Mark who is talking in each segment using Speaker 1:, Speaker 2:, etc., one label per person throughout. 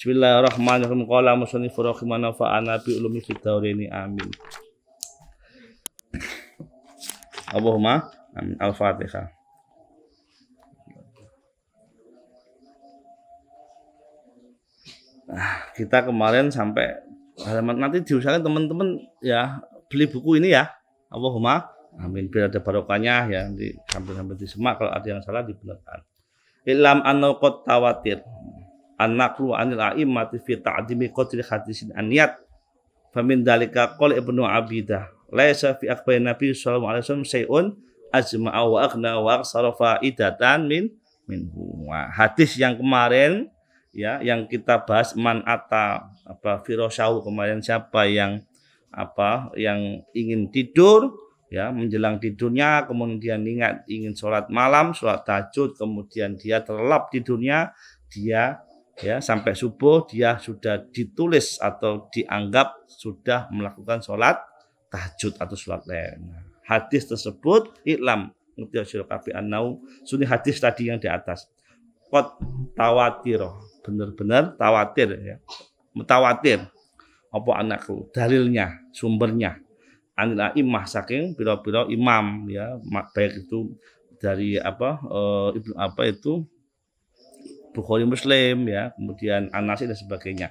Speaker 1: Bismillahirrahmanirrahim. Qala musannifur rahimana fa'ana bi ulumi fid dauraini amin. Allahumma amin. Al-Fatihah. Nah, kita kemarin sampai halaman, nanti diusahakan teman-teman ya beli buku ini ya. Allahumma amin, biar ada barokahnya ya, sampai disemak, kalau ada yang salah dibenarkan. Ilam anna qad tawatir an-naqlu anil a'immati fi ta'dimi qadri hadisin an-niyat famin dalika qala Ibnu Abidah laisa fi akhbari Nabi sallallahu alaihi wasallam syai'un ajma'a wa aghna wa aksara faidatan minhu. Hadis yang kemarin ya, yang kita bahas man ata firasyahu kemarin, siapa yang ingin tidur ya, menjelang tidurnya kemudian ingin sholat malam, sholat tahajud, kemudian dia terlelap tidurnya, dia ya sampai subuh dia sudah ditulis atau dianggap sudah melakukan sholat tahajud atau sholat lain. Hadis tersebut iklam sunni hadis tadi yang di atas qad tawatir, benar-benar tawatir ya, mutawatir apa anakku, dalilnya, sumbernya anil a'immah, saking pira-pira imam ya, baik itu dari Bukhari, Muslim ya, kemudian An-Nasai dan sebagainya.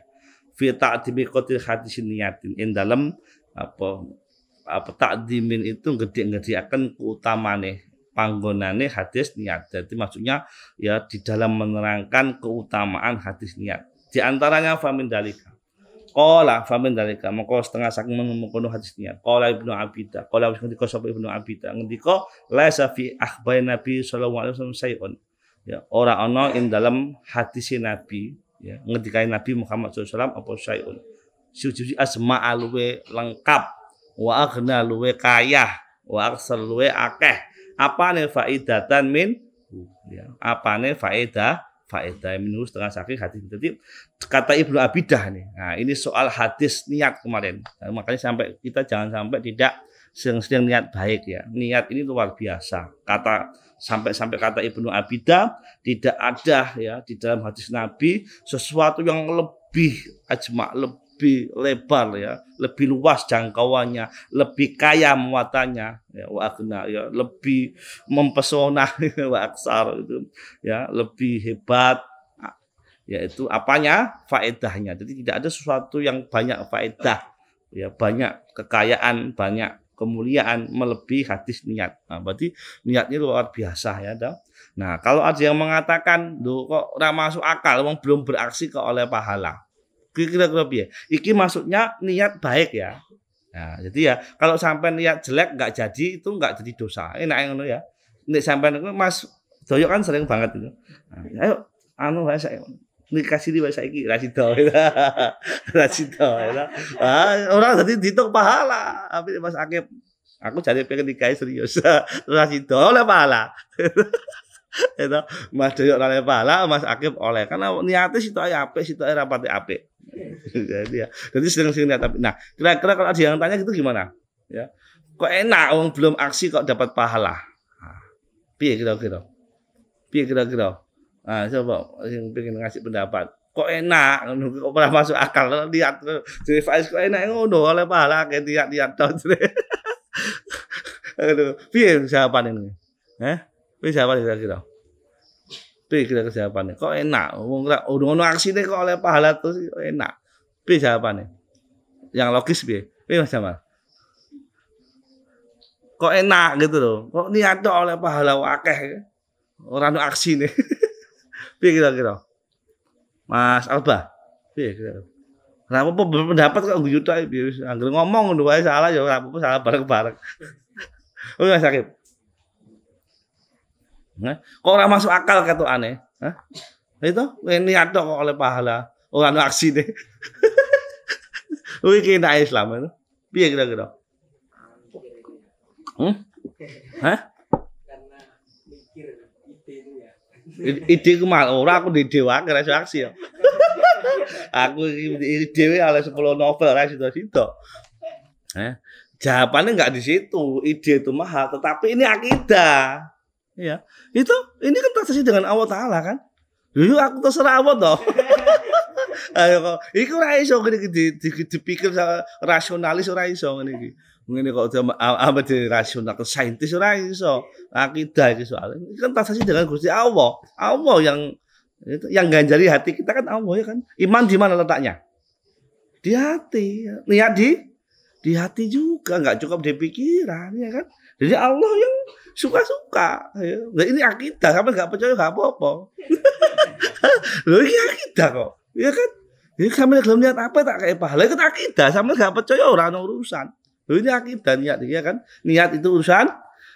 Speaker 1: Fi ta'dimi qadri hadisin niyatin, in dalam ta'dimin itu gede-gedeaken keutamane panggonane hadis niat. Jadi maksudnya ya di dalam menerangkan keutamaan hadis niat. Di antaranya famin dalika. Qala famin dalika, maka setengah saking mengkono hadis niat. Qala Ibnu Abidah, qala ngendika sapa Ibnu Abidah, ngendika laisa fi akhbari Nabi sallallahu alaihi wasallam syai'un. Ya, ora ana ing dalam hadis Nabi ya, ngendikain Nabi Muhammad sallallahu alaihi wasallam apa syai'un. Suci asma luwe lengkap, wa aghna luwe kaya, wa aksar luwe akeh. Apane faidatan min ya, apane faedah minus setengah saking hadis. Jadi kata Ibnu Abidah nih. Nah, ini soal hadis niat kemarin. Nah, makanya sampai kita jangan sampai tidak sering-sering niat baik ya. Niat ini luar biasa. Sampai kata Ibnu Abidah, tidak ada ya di dalam hadis Nabi sesuatu yang lebih ajma, lebih lebar ya, lebih luas jangkauannya, lebih kaya muatannya ya, wa aghna ya, lebih mempesona wa aksar itu ya, lebih hebat yaitu apanya? Faedahnya. Jadi tidak ada sesuatu yang banyak faedah ya, banyak kekayaan, banyak kemuliaan melebihi hadis niat. Nah, berarti niatnya luar biasa ya. Nah, kalau ada yang mengatakan, "Duh, kok ora masuk akal, wong belum beraksi kok oleh pahala." Kira-kira piye? Iki maksudnya niat baik ya. Nah, jadi ya kalau sampai niat jelek nggak jadi, itu nggak jadi dosa. Enak ngono ya. Nek sampean itu Mas Doyo kan sering banget itu. Nah, ayo wae saya nikah sini wae saiki rasido. Rasido ya. Orang dadi ditung pahala. Tapi Mas Akib, aku jadi pengen nikah serius. Rasido oleh pahala. Itu Mas Doyo oleh pahala, Mas Akib oleh, karena niatnya situ aja apik, situ aja rapati apik. Jadi sering-sering lihat. Nah, kira-kira kalau ada yang tanya gitu gimana? Ya, kok enak, orang belum aksi kok dapat pahala. Piye kira-kira? Nah, coba yang pengen ngasih pendapat. Kok enak, kok pernah masuk akal lihat jadi Faiz kok enak ngono oleh pahala kayak lihat tau. Aduh, piye jawaban ini? Piye jawaban kira-kira? Piye kira-kira jawabannya? Kok enak? Ngono aksine kok oleh pahala terus kok enak. Piye jawabannya? Yang logis piye? Piye Mas Jamal? Kok enak gitu loh. Kok niat oleh pahala akeh. Ora ono aksine. Piye kira-kira? Mas Alba. Piye kira-kira? Kenapa berpendapat kok guyu tok piye? Anggere ngomong ngono wae salah ya ora apa-apa, salah bareng-bareng. Oh, Mas Sakit. Nah, kok ora masuk akal ketokane? Hah? Itu niat kok oleh pahala, ora ono aksine. Kuwi ki nek Islam itu. Piye kira-kira? Hah?
Speaker 2: Karena mikir ide itu ya.
Speaker 1: Ide ku mal ora, aku di dewa ora iso aksi ya. Aku dhewe oleh 10 novel ora sido-sido. Jawabannya enggak di situ. Ide itu mahal, tetapi ini akidah. Ya. Ini kan transaksi dengan Allah Taala kan. Dulu aku terserah Allah toh. Ayo kok iku ora iso ngene iki dipikir rasionalis ora iso ngene iki. Ngene kok apa di rasional ke saintis ora iso. Akidah iki soalnya. Kan transaksi dengan Gusti Allah. Allah yang ganjari hati kita kan Allah ya kan. Iman di mana letaknya? Di hati. Niat di hati juga, enggak cukup di pikiran ya kan. Jadi Allah yang suka-suka. Ya. Nah, ini akidah, sampai enggak percaya enggak apa-apa. Loh ini akidah kok. Ya kan? Ini sampai belum lihat apa tak kayak pahala itu akidah, sampai enggak percaya orang urusan. Loh ini akidah niat ya kan? Niat itu urusan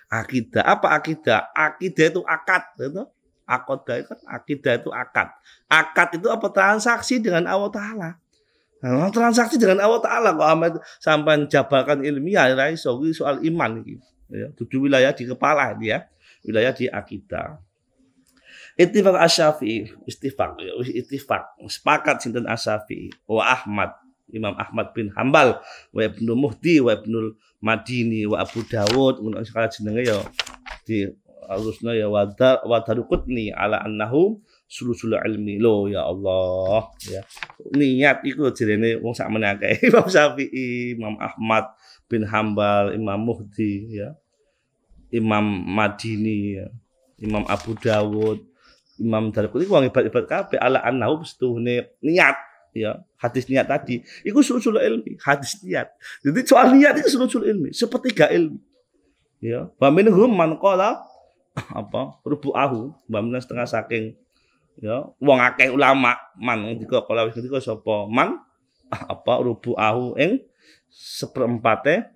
Speaker 1: akidah. Apa akidah? Akidah itu akad, gitu. Akodah itu kan akidah itu akad. Akad itu apa? Transaksi dengan Allah Ta'ala. Nah, transaksi dengan Allah Ta'ala kok sampai jabarkan ilmiah iso soal iman iki. Ya, tujuh wilayah di kepala dia, wilayah di akidah. Ittifaq Asy-Syafi'i, ittifaq, sepakat sinten Asy-Syafi'i wa Ahmad, Imam Ahmad bin Hambal, wa Ibnu Muhdi, wa Ibnu Madini, wa Abu Dawud, ngono sekala jenenge ya di harusnya ya wa Daruqutni ala annahu sulusul ilmi lo ya Allah ya. Niat iku jerene wong sak menake Imam Syafi'i, Imam Ahmad bin Hambal, Imam Muhdi ya. Imam Madini ya. Imam Abu Dawud, Imam Daruqutni wong hebat-hebat kabeh ala annahu setuhune niat ya. Hadis niat tadi iku sulusul ilmi, hadis niat. Jadi soal niat itu sulusul ilmi, sepertiga ilmu. Ya, wa minhum man qala apa rubu'ahu mbamna setengah saking ya wong akeh ulama man ngendika kala wis ngendika sapa man apa rubu'ahu ing seperempate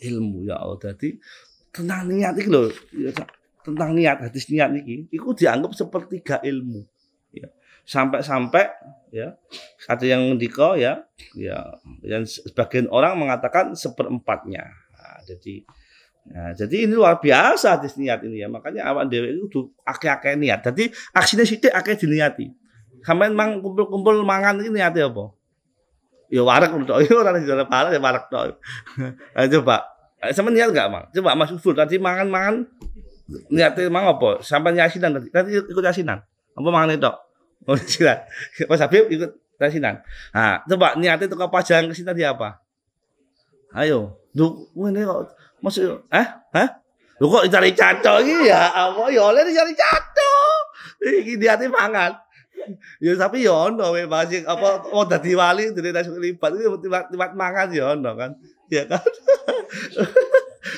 Speaker 1: ilmu ya Allah. Dadi tentang niat iki lho ya, tentang niat hadis niat niki iku dianggap sepertiga ilmu ya sampai-sampai ya ada yang ngendika ya yang sebagian orang mengatakan seperempatnya. Nah, jadi ini luar biasa hadis niat ini ya. Makanya awak dhewe itu akeh-akeh niat. Jadi aksine sithik akeh diniati. Sampeyan mang kumpul-kumpul mangan iki niate apa? Ya wareg tok. Ya ora ada pahala ya wareg tok. Coba. Sampeyan niat enggak, Mang? Coba Mas Uful tadi mangan-mangan niate mang apa? Sampeyan yasinan tadi. Tadi ikut yasinan. Apa mangan tok? Oh, silat. Mas Habib ikut yasinan. Nah, coba niate teko pajangan ke sini tadi apa? Ayo. Duh, ngene kok maksud lu kok cari caco iki ya apa ya oleh cari caco iki diate mangan ya tapi ya ono we masih apa dadi wali dadi langsung libat iki libat mangan ya ono kan ya kan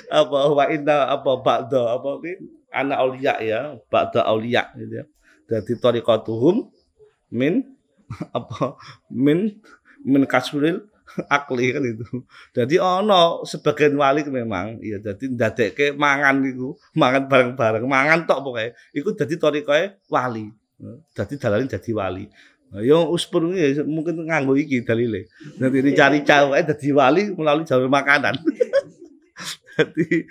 Speaker 1: apa wa inna apa ba'da apa iki anak auliya ya ba'da auliya gitu ya dadi thariqatuhum min apa min kasuril akli kan itu. Jadi ono sebagian wali memang ya jadi ndadekke mangan iku, mangan bareng-bareng, mangan tok pokoke. Iku dadi thariqahe wali. Dadi dalane dadi wali. Ya uspur iki mungkin nganggo iki dalile. Dadi dicari cawake dadi wali melalui jalur makanan. Jadi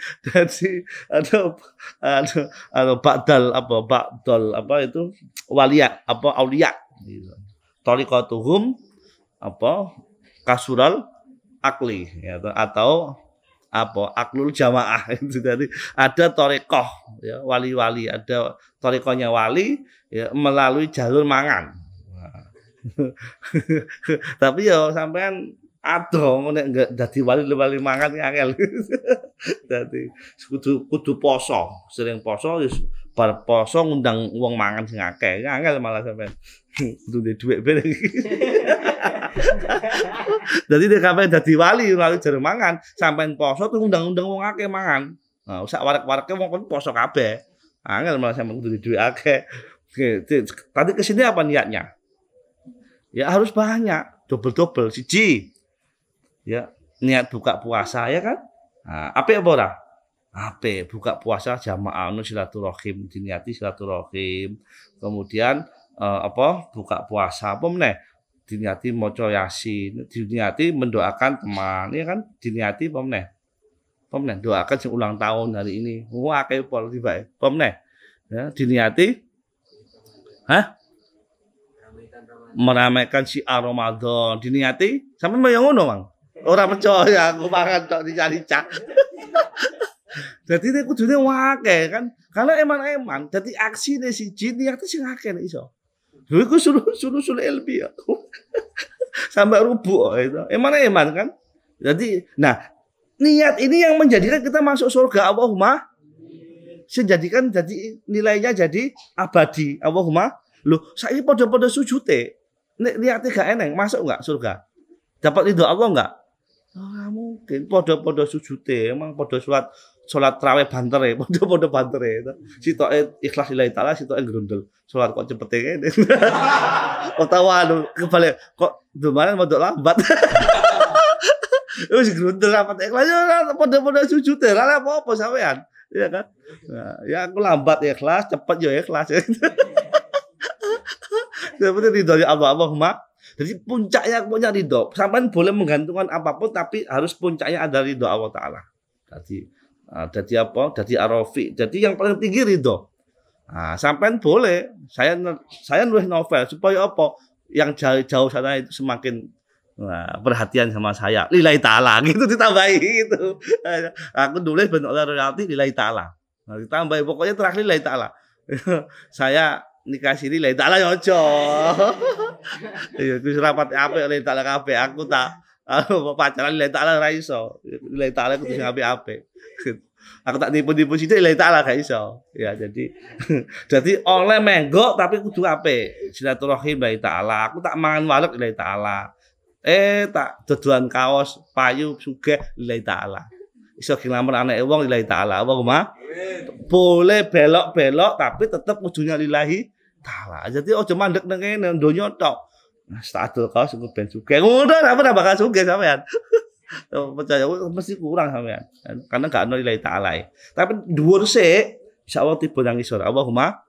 Speaker 1: ada ba'dal apa itu waliya apa auliya gitu. Thariqatuhum apa kasural akli ya, atau apa aklul jamaah itu dari ada thariqah ya wali-wali ada thariqahnya wali ya melalui jalur mangan. Nah. Tapi ya sampean ado nek enggak dadi wali mangan angel. Dadi kudu poso, sering poso wis bar poso ngundang wong mangan sing akeh. Angel malah sampean. Kudu duwe dhuwit. Jadi dia kabeh dadi wali lalu jarang mangan, sampean poso tuh undang-undang wong akeh mangan. Nah, sak warek-wareke wong kon poso kabeh. Angel malah sampean kudu duwe akeh. Tadi kesini apa niatnya? Ya harus banyak, double-double siji. Ya, niat buka puasa ya kan? Nah, apik apa ora? Apik, buka puasa jamaah silaturahim, diniati silaturahim. Kemudian apa? Buka puasa apa meneh? Diniati maca yasin, diniati mendoakan teman, ya kan? Diniati apa meneh? Apa meneh? Doakan sing ulang tahun hari ini. Wah, akeh pol tibae. Apa meneh? Ya, diniati meramaikan syiar Ramadan. Diniati sampe yang ngono, Mang. Ora percaya aku mangan tok dicari-cak. Jadi nek kudune akeh kan. Karena eman-eman dadi aksine siji niate sing akeh nek iso. Lha iku suruh ilmi ya. sampai rubuh itu. Eman kan. Jadi, nah niat ini yang menjadikan kita masuk surga. Allahumma menjadikan jadi nilainya jadi abadi. Allahumma loh, saya podo-podo sujute. Niatnya gak eneng, masuk enggak surga? Dapat ridho Allah enggak? Oh, mungkin podo-podo sujute, emang podo sholat tarawih bantere, podo-podo bantere itu. Sitoke ikhlas lillahi taala, sitoke grundel. Sholat kok cepet ngene. Utawa kebalik kok dumanan modok lambat. Wis grundel rapat ikhlas podo-podo sujute, ora apa-apa sampean. Iya kan? Nah, ya aku lambat ya ikhlas, cepet ya ikhlas. Seperti ridho Allah, Allahumma. Jadi puncaknya punya ridho. Sampai boleh menggantungkan apapun, tapi harus puncaknya ada ridho Allah Taala. Jadi apa? Jadi arafi. Jadi yang paling tinggi ridho. Nah, sampai boleh. Saya nulis novel supaya apa? Yang jauh sana itu semakin perhatian sama saya. Lillahi Taala gitu ditambahi gitu. Aku nulis bentuk royalti lillahi Taala. Nah, ditambahi pokoknya terakhir lillahi Taala. Saya nikah sini lillahi Taala ya aja. Iya, wis rapat apik lillahi Taala kabeh. Aku tak pacaran lillahi Taala ora iso. Lillahi Taala kudu sing apik-apik. Aku tak nipu-nipu sithik lillahi Taala gak iso. Ya jadi oleh menggok tapi kudu apik. Silaturahim lillahi Taala. Aku tak mangan walek lillahi Taala. Tak dodolan kaos payu sugih lillahi Taala. Iso nglamar anake wong lillahi Taala. Allahumma boleh belok-belok tapi tetap ujungnya lillahi Taala. Jadi ojo mandek nang kene donya tok. Status kaos engko ben sugih. Ngono apa bakal sugih sampean. Percaya mesti kurang sampean. Karena gak ono lillahi Taala. Tapi dhuwur sik insyaallah tiba nang isor. Allahumma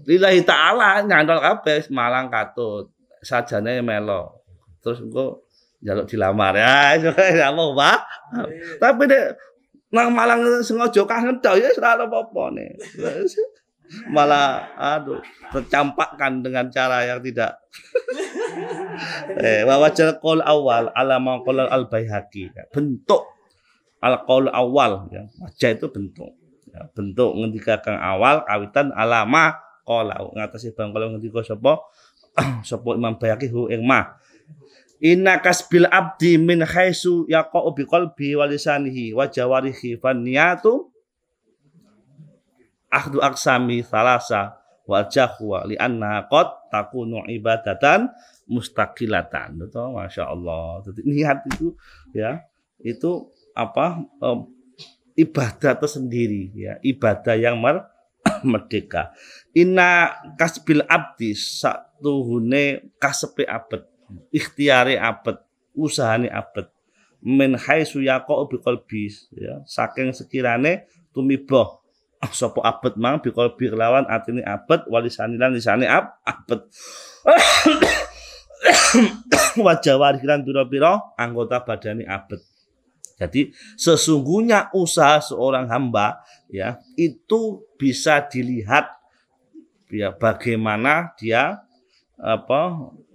Speaker 1: lillahi Taala nyantol kabeh malang katut. Sajane melo. Terus engko njaluk dilamar. Ya Allahumma. Tapi nek nang Malang sengaja kangen tok ya ora apa-apa nih. Malah tercampakkan dengan cara yang tidak wajal qaul awal alama qaul al-Baihaqi. Bentuk al-qaul awal ya. Wajah itu bentuk. Ya, bentuk ngendika kang awal kawitan alama qaul ngatasi bang kalau ngendika sapa Imam Baihaqi hu ing ma. Inna kasbil abdi min khaisu yaqa'u biqalbi wa lisanihi wa jawarihi fan niyatu ahdu aqsami thalasa wa jahwa li anna qad takunu ibadatan mustaqilatan. Betul, masyaallah. Jadi niat itu ya, itu apa? Ibadah tersendiri ya, ibadah yang merdeka. Inna kasbil abdi satuhune kasepe abad, ikhtiare abad, usahane abad. Min haitsu yaqa'u biqalbi ya, saking sekirane tumiba sapa abad mang biqalbi lawan atine abad walisani lan lisane abad. Wajawari lan pira-pira anggota badane abad. Jadi sesungguhnya usaha seorang hamba ya itu bisa dilihat ya bagaimana dia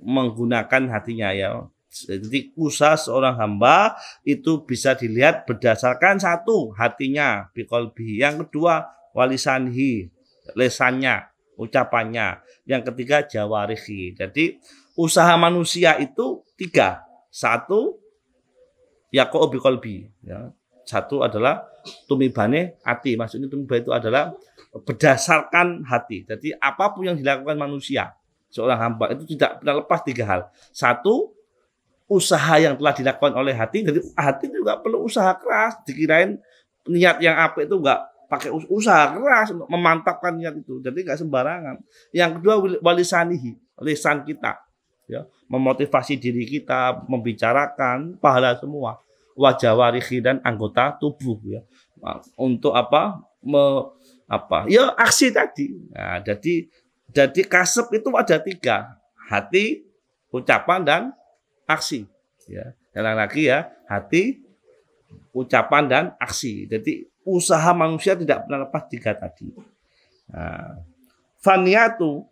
Speaker 1: menggunakan hatinya ya. Jadi usaha seorang hamba itu bisa dilihat berdasarkan satu hatinya biqalbi, yang kedua walisanhi lesannya, ucapannya, yang ketiga jawarihi. Jadi usaha manusia itu tiga. Satu yaqa'u biqalbi ya. Satu adalah tumibane hati. Maksudnya tumibane itu adalah berdasarkan hati. Jadi apapun yang dilakukan manusia seorang hamba itu tidak pernah lepas tiga hal. Satu, usaha yang telah dilakukan oleh hati. Jadi hati juga perlu usaha keras. Dikirain niat yang apik itu enggak pakai usaha keras untuk memantapkan niat itu. Jadi enggak sembarangan. Yang kedua walisanihi, lisan kita ya, memotivasi diri kita, membicarakan, pahala semua. Wajawarihi dan anggota tubuh ya. Untuk ya aksi tadi. Nah, jadi kasep itu ada tiga, hati, ucapan dan aksi ya. Yang lagi ya, hati, ucapan dan aksi. Jadi usaha manusia tidak pernah lepas tiga tadi. Nah, faniyatu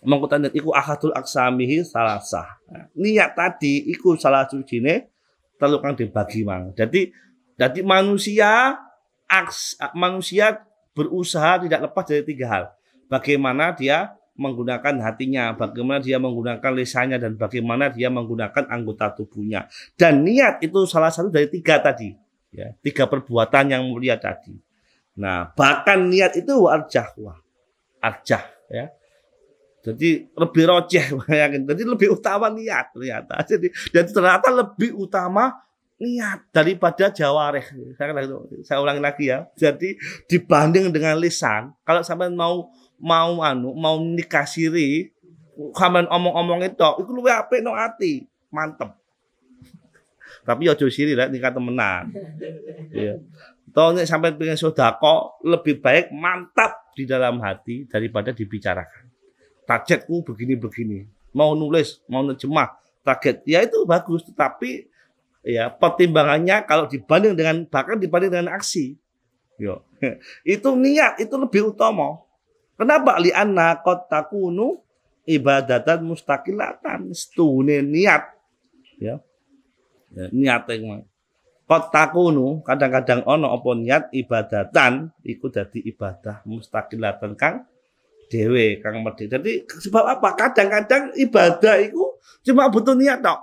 Speaker 1: mengkutan iku akhatul aksamihi salasah. Nah, niat tadi iku salah sujine telu kang dibagi mang. Jadi manusia berusaha tidak lepas dari tiga hal. Bagaimana dia menggunakan hatinya, bagaimana dia menggunakan lisannya, dan bagaimana dia menggunakan anggota tubuhnya. Dan niat itu salah satu dari 3 tadi, ya, 3 perbuatan yang mulia tadi. Nah, bahkan niat itu arjah, ya. Jadi lebih rojeh, bayangin. Jadi lebih utama niat ternyata. Jadi dan ternyata lebih utama niat daripada jawareh. Saya ulangi lagi ya. Jadi dibanding dengan lisan, kalau sampai mau nikah siri, sampean omong-omong itu luwih apik no ati, mantep. Tapi ojo siri lah nikah temenan. Iya. Toh nek sampean pengen sedekah, lebih baik mantap di dalam hati daripada dibicarakan. Targetku begini-begini. Mau nulis, mau nerjemah, target. Ya itu bagus, tetapi ya pertimbangannya kalau dibanding dengan aksi. Yo. Itu niat itu lebih utama. Kenapa? Li'anna qad takunu ibadatan mustaqillatan. Stune niat. Ya. Niat yang qad takunu kadang-kadang ono apa niat ibadatan iku dadi ibadah mustaqillatan kang dhewe kang merdeka. Jadi sebab apa? Kadang-kadang ibadah itu cuma butuh niat tok.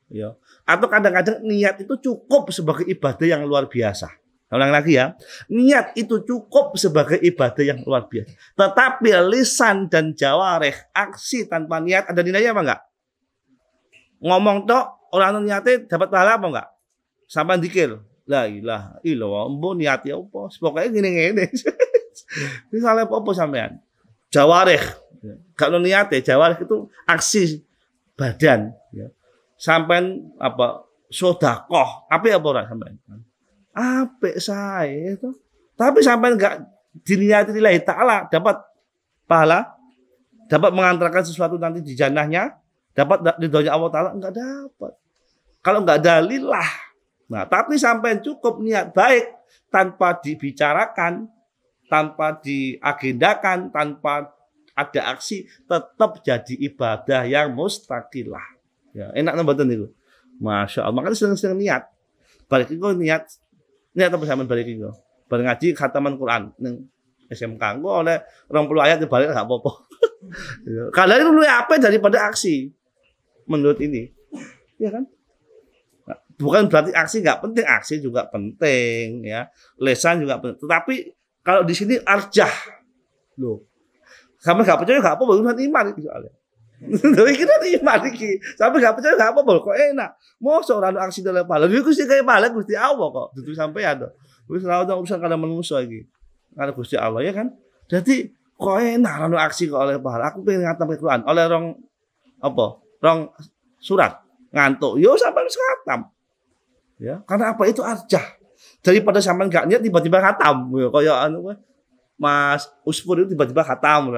Speaker 1: Ya. Atau kadang-kadang niat itu cukup sebagai ibadah yang luar biasa. Ulang lagi ya. Niat itu cukup sebagai ibadah yang luar biasa. Tetapi lisan dan jawareh, aksi tanpa niat ada nilainya apa enggak? Ngomong tok orang niatnya dapat pahala apa enggak? Sampai dikir. La ilaha illallah, mbok niat ya apa? Pokoknya gini-gini. Misalnya apa sampean? Jawareh. Kalau niatnya jawareh itu aksi badan, ya. Sampean apa sedekah, apik apa ora sampean? Apik sae itu. Tapi sampean enggak diniati lillahi taala dapat pahala, dapat mengantarkan sesuatu nanti di jannahnya, dapat ridhonya Allah taala enggak dapat. Kalau enggak ada lillah. Nah, tapi sampean cukup niat baik tanpa dibicarakan, tanpa diagendakan, tanpa ada aksi, tetap jadi ibadah yang mustaqilah. Ya, enak mboten niku. Masya Allah. Makanya sering-sering niat. Balik iku niat apa sampean balik iku? Bareng ngaji khataman Quran ning SMK. Engko oleh 20 ayat balik enggak apa-apa. Kalau itu lebih apa daripada aksi. Menurut ini. Ya kan? Nah, bukan berarti aksi enggak penting, aksi juga penting ya. Lisan juga penting. Tetapi kalau di sini arjah. Loh. Sampai enggak percaya enggak apa-apa, urusan iman itu soalnya. Tapi kita iman iki. Sampai enggak percaya enggak apa-apa kok enak. Mosok ora ono aksi dalam pahala. Lha Gusti kaya pahala Gusti Allah kok. Dudu sampean to. Wis ora ono urusan karo manusa iki. Karo Gusti Allah ya kan. Jadi kok enak ono aksi kok oleh pahala. Aku pengen ngatam Quran oleh rong surat ngantuk. Yo sampai wis khatam. Ya, karena apa itu arjah. Daripada sampean enggak niat tiba-tiba khatam. Ya kaya anu Mas Usfur itu tiba-tiba khatam.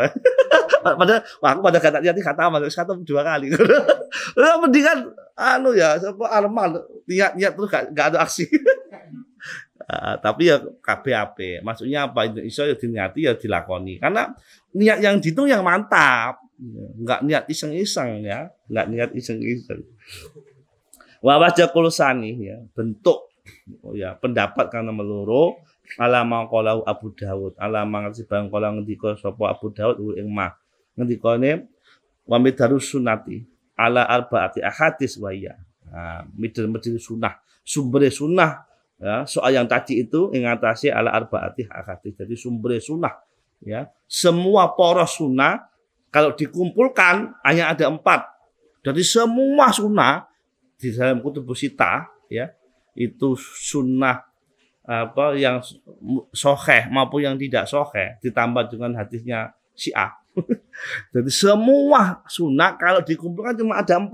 Speaker 1: Padahal aku pada kata niat khatam, terus khatam 2 kali. Mendingan anu ya, apa armal niat terus enggak ada aksi. Tapi ya KBAP. Maksudnya apa? Iso ya diniati ya dilakoni. Karena niat yang dihitung yang mantap. Enggak niat iseng-iseng ya, enggak niat iseng-iseng. Wa wajah kulusani ya, bentuk ya pendapat karena meloro alama qalau Abu Dawud alama ngerti bang kala ngendika sapa Abu Dawud ing mah ngendikane wa midarus sunnati ala arbaati ahadits wa ya. Nah, midil sunnah, sumber sunnah ya, soal yang tadi itu ing atase ala arbaati ahadits. Jadi sumber sunnah ya, semua poros sunnah kalau dikumpulkan hanya ada 4. Jadi semua sunnah di dalam kutubus sitah ya, itu sunnah apa yang sahih maupun yang tidak sahih ditambah dengan hadisnya Syiah. Jadi semua sunnah kalau dikumpulkan cuma ada 4.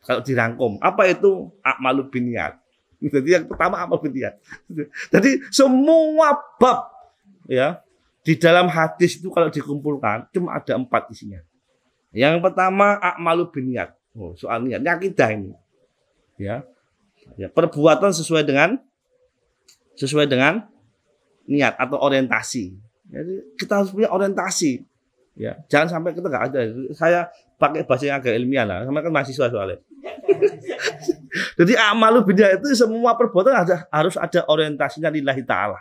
Speaker 1: Kalau dirangkum, apa itu a'malu binniyat. Jadi yang pertama amal binniyat. Jadi semua bab ya di dalam hadis itu kalau dikumpulkan cuma ada 4 isinya. Yang pertama a'malu binniyat. Oh, soal niat, akidah ini. Ya. Ya, perbuatan sesuai dengan niat atau orientasi. Jadi kita harus punya orientasi. Ya, jangan sampai kita nggak ada. Saya pakai bahasa yang agak ilmiah lah. Sama kan mahasiswa soalnya. Jadi amalu bidah itu semua perbuatan harus ada orientasinya lillahi ta'ala.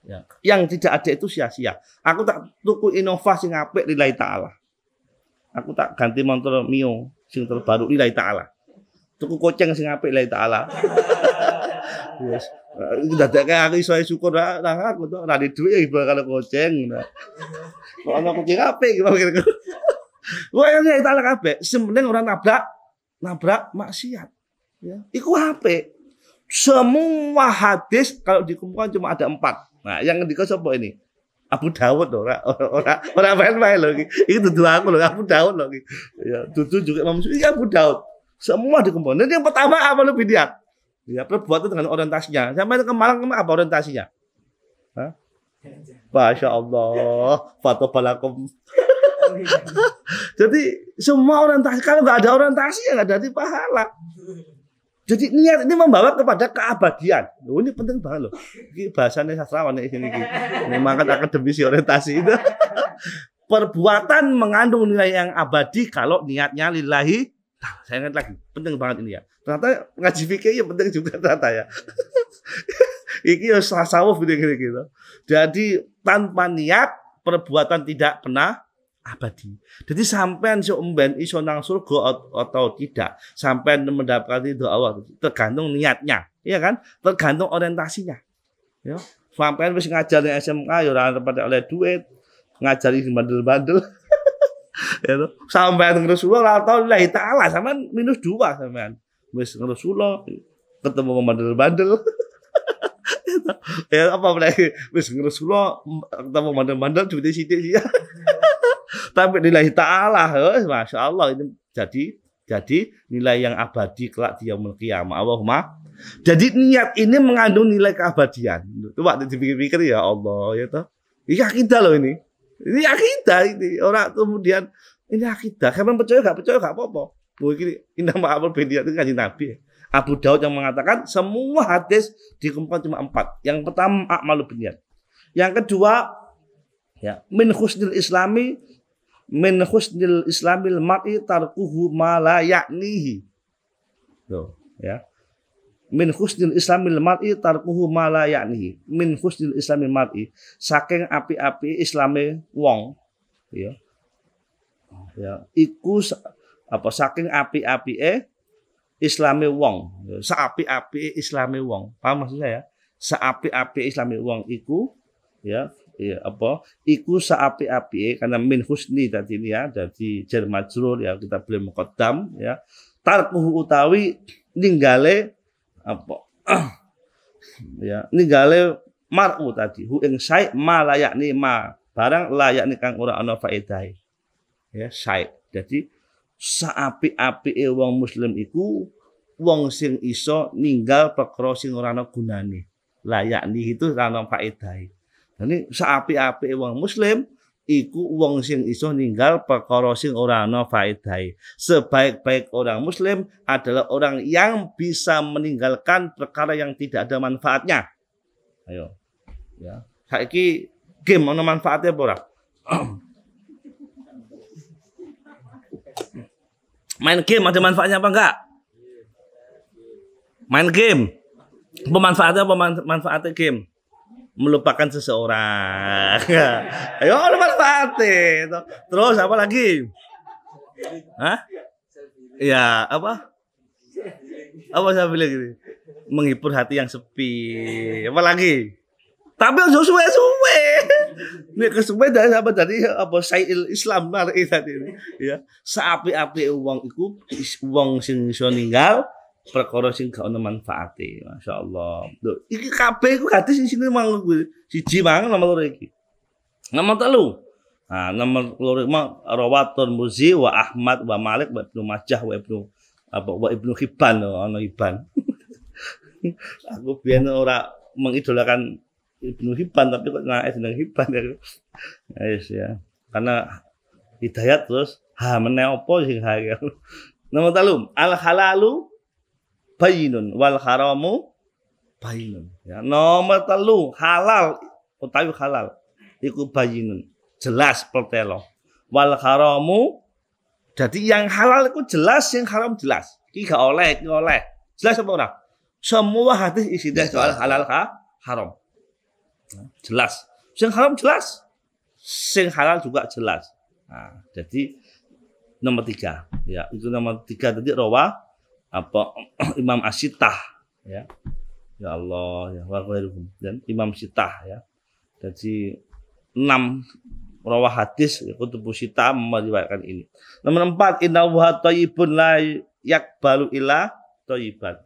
Speaker 1: Ya. Yang tidak ada itu sia-sia. Aku tak tuku Innova sing apik lillahi taala. Aku tak ganti motor Mio sing terbaru lillahi taala. Tuku koceng sing apik lillahi taala. Yes. Dadake aku iso syukur nang aku to ora di dhuwit bakal koceng. Kok ana kucing apik gitu. Wah lillahi taala kabeh. Sementing ora nabrak maksiat. Ya. Iku apik. Semua hadis kalau dikumpulkan cuma ada 4. Nah, yang ngendika sapa ini? Abu Dawud ora main-main lho iki. Iki dudu aku lho, Abu Dawud lho iki. Ya, dudu juga Imam Muslim, Abu Dawud. Semua dikumpulkan. Nanti yang pertama apa lu bidiat? Ya, perbuatan dengan orientasinya. Sampai ke Malang apa orientasinya? Hah? Masya Allah, fatobalakum. Jadi semua orientasi, kalau nggak ada orientasi ya nggak ada pahala. Jadi niat ini membawa kepada keabadian. Loh, ini penting banget loh. Ini bahasanya sastrawan di sini. Memang kan akademisi orientasi itu. Perbuatan mengandung nilai yang abadi kalau niatnya lillahi. Nah, saya ingat lagi, penting banget ini ya. Ternyata ngaji fikih ya penting juga ternyata ya. Ini ya tasawuf gitu. Jadi tanpa niat perbuatan tidak pernah abadi. Jadi sampean seumben iso nang surga atau tidak, sampean mendapatkan itu Allah tergantung niatnya, ya kan? Tergantung orientasinya. Ya. Sampean wis ngajar di SMK ya ora pada oleh duit, ngajari bandel-bandel. Ya toh. Sampean Rasulullah ora tau lillahi taala, sampean -2 sampean. Wis Rasulullah ketemu bandel-bandel. Ya apa lagi? Wis Rasulullah ketemu bandel-bandel duit sithik sih. Tapi lillahi ta'ala, Masya Allah ini jadi nilai yang abadi kelak di yaumul qiyamah. Allahumma. Jadi niat ini mengandung nilai keabadian. Coba dipikir-pikir ya Allah ya toh. Ini akidah loh ini. Ini akidah ini. Orang kemudian ini akidah. Kamu percaya gak apa-apa. Ini nama Abu Bediat itu kanjeng Nabi. Abu Daud yang mengatakan semua hadis dikumpulkan cuma 4. Yang pertama a'malu binniyat. Yang kedua ya min husnil islamil mar'i tarkuhu ma la ya'nihi. Tuh, ya. Min husnil islamil mar'i tarkuhu ma la ya'nihi. Min husnil islamil mar'i, saking api-api islame wong, ya. Ya, iku apa saking api-apike islame wong. Saapi-api islame wong. Paham maksudnya ya? Saapi-api islame wong iku ya. Ya, apa iku saapi-api karena min husni tadi ini ya dari jar majrur ya kita boleh muqaddam ya tarkuhu utawi ninggale apa ya ninggale mar'u tadi hu ing sai ma layakni ma barang layakni kang ora ana faedahe ya sai. Jadi saapi-api wong muslim iku wong sing iso ninggal perkara sing ora ana gunane layakni itu ora ana faedahe. Ini saapi-api wong muslim iku wong sing iso ninggal perkara sing ora ana faedahe. Sebaik-baik orang muslim adalah orang yang bisa meninggalkan perkara yang tidak ada manfaatnya. Ayo. Ya. Saiki game ana manfaatnya apa ora? Main game ada manfaatnya apa enggak? Main game. Apa manfaatnya game? Melupakan seseorang. Ayo ada manfaatnya. Terus apa lagi? Hah? Ya, apa? Apa saya bilang gitu? Menghibur hati yang sepi. Apa lagi? Tapi yang suwe-suwe. Ini kesuwe dari apa tadi? Apa Sayyidil Islam mari tadi ya. Saapi-api wong iku wong sing iso ninggal perkara sing gak ono manfaate. Masyaallah. Lho, iki kabeh iku hadis sing mang siji mang nomor 2 iki. Nomor 3. Nah, nomor 2 mah rawatun Muzi wa Ahmad wa Malik wa Ibnu Majah wa Ibnu Hibban ono Hibban. Aku biyen ora mengidolakan Ibnu Hibban tapi kok naik seneng Hibban ya. Yes, ya. Karena hidayat terus meneh apa sing ha. Nomor 3 al halalu bayinun wal haramu bayinun. Ya, nomor 3 halal utawi halal iku bayinun, jelas pertelo. Wal haramu jadi yang halal itu jelas, yang haram jelas. Iki gak oleh, iki oleh. Jelas apa ora? Semua hadis isinya soal halal haram. Jelas. Sing haram jelas. Sing halal juga jelas. Nah, jadi nomor 3 ya. Itu nomor 3 tadi rawa apa Imam Asyitah ya. Ya Allah ya wa ghairuhum dan Imam Syitah ya. Jadi 6 rawa hadis kutubu Syitah meriwayatkan ini. Nomor 4 innahu thayyibun la yaqbalu illa thayyiban.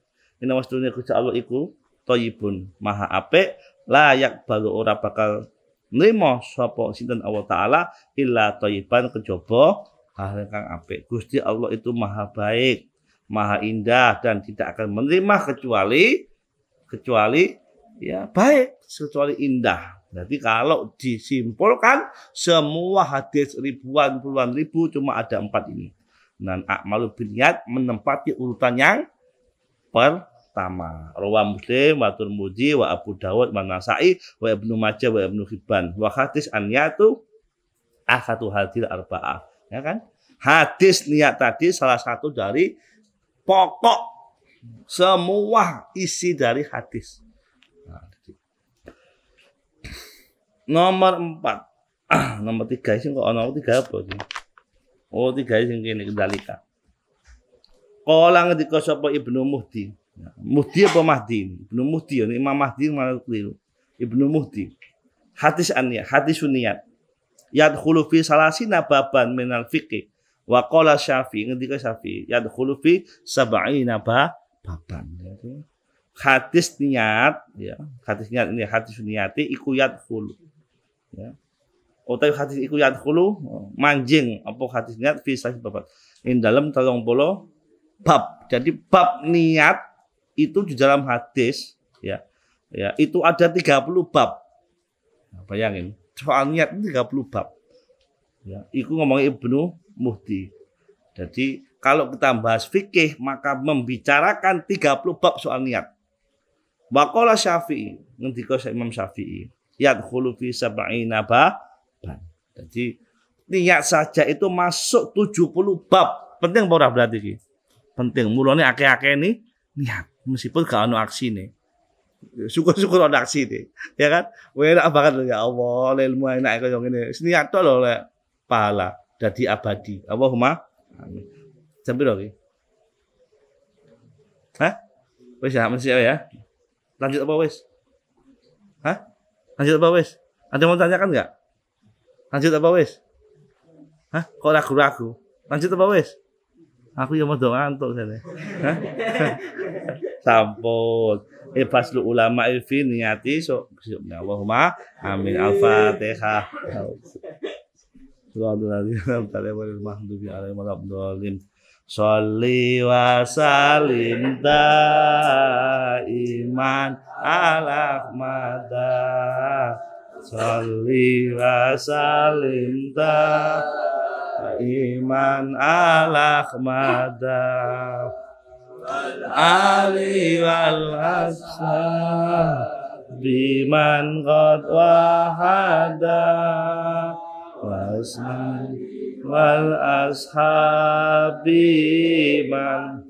Speaker 1: Inna wasdune Gusti Allah iku thayyibun maha apik la yaqbalu ora bakal nrimo sapa sinten Allah taala illa thayyiban kejaba hal kang apik. Gusti Allah itu maha baik, maha indah dan tidak akan menerima kecuali ya baik, kecuali indah. Jadi kalau disimpulkan semua hadis ribuan puluhan ribu cuma ada 4 ini. Dan a'malu binniyat menempati urutan yang pertama. Rawa Muslim wa Tirmidzi wa Abu Dawud wa Nasa'i wa Ibnu Majah wa Ibnu Hibban. Wa hadis an-niyatu ahadu hadil arba'ah. Ya kan? Hadis niat tadi salah satu dari pokok semua isi dari hadis. Nomor 4. Nomor 3 sing kok ana 3 apa iki? Oh 3 sing kene kendalika. Kala ngendika sapa Ibnu Muhdi. Muhdi apa Mahdi? Ibnu Muhdi ya Imam Mahdi malah keliru. Ibnu Muhdi. Hadis an-niyat, hadis niat. Yadkhulu fi salasina baban minal fiqh. Wa qala Syafi'i ngendika Syafi'i yadkhulu fi sab'ina baban. Hadis niat ya, hadis niat ini hadis niati iku yadkhulu. Ya. Utawi hadis iku yadkhulu manjing apa hadis niat fi salasina baban. Ing dalam 30 bab. Jadi bab niat itu di dalam hadis ya. Ya, itu ada 30 bab. Nah, bayangin, soal niat itu 30 bab. Ya, itu ngomongin Ibnu Muhdi. Jadi kalau kita bahas fikih maka membicarakan 30 bab soal niat. Wa qala Syafi'i, ngendika Imam Syafi'i, yadkhulu fi sab'ina baban. Jadi niat saja itu masuk 70 bab. Penting apa ora berarti iki? Penting. Mulane akeh-akeh ini niat meskipun gak ono aksine. Syukur-syukur ada aksi nih, ya kan? Enak banget ya Allah, ilmu enak kaya ngene. Niat tok lho lek pahala dadi abadi. Allahumma amin. Sampai lagi. Hah? Wis ya, mesti ya. Lanjut apa wis? Hah? Lanjut apa wis? Ada yang mau tanyakan enggak? Lanjut apa wis? Hah? Kok ragu-ragu? Lanjut apa wis? Aku yang mau ngantuk sana. Hah? Sampun. Faslu ulama fi niyati so Allahumma amin. Al-Fatihah. Sholli wa sallim daiman ala Ahmada. Sholli wa sallim daiman ala Ahmada. Ali wal ashab biman qad wahada wasman wal ashabi man